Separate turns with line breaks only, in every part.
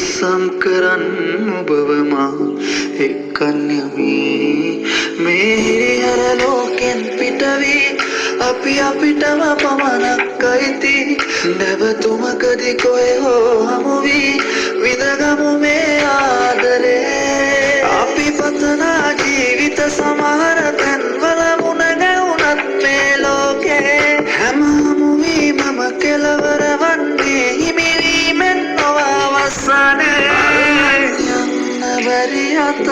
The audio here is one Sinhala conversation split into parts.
පරිස්සම් කරන්න ඔබව මා එක්කන් යමි මේ හිරිහැර ලෝකෙන් පිට වී අපි අපිටම පමණක් අයිති නැවතුමකදී කොහේ හෝ හමු වී විඳගමු මේ ආදරේ අපි පතනා ජීවිත සමහර තැන්වල මුණ ගැහුණත් මේ ලෝකේ හැම හමු වීමම කෙලවර වන්නේ හිමිවීමෙන් නොව අවසානයේ යන්න බැරි අතක්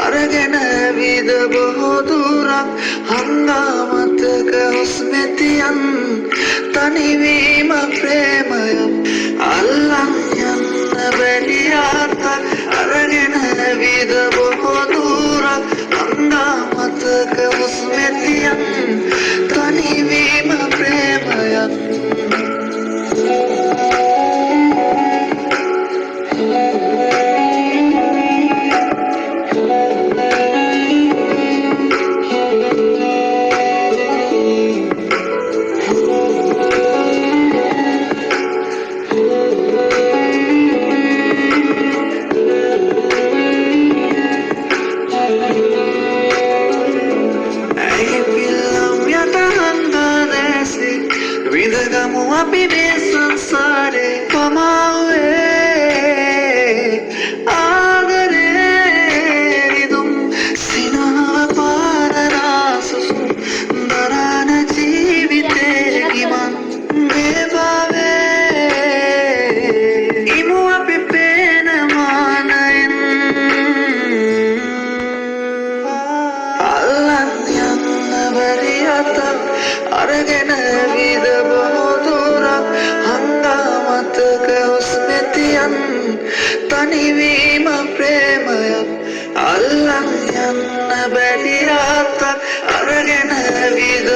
අරගෙන ඇවිද බොහෝ දුරක් හංගාමතක හුස්මෙතියන් තනිවීම ප්‍රේමය අල්ලන් යන්න බැරි අතක් අරගෙන ඇවිද බොහෝ දුරක් හංගාමතක හුස්මෙතියන් තනිවීම ප්‍රේමයක් විඳගමු අපි මේ සංසාරේ පමාවේ ආදරේ විදුම් සිනහව පාරනා සුසුම් දරාන ජීවිතේ ගිමන් මේ භවයේ ඉමු අපි පේන මානයෙන් අල්ලන් යන්න බැරි අතක් අරගෙන විද බොහෝ දුරක් හංගාමතක හුස්මෙතියන් තනිවීම ප්‍රේමයක් අල්ලන් යන්න බැරි අතක් අරගෙන විද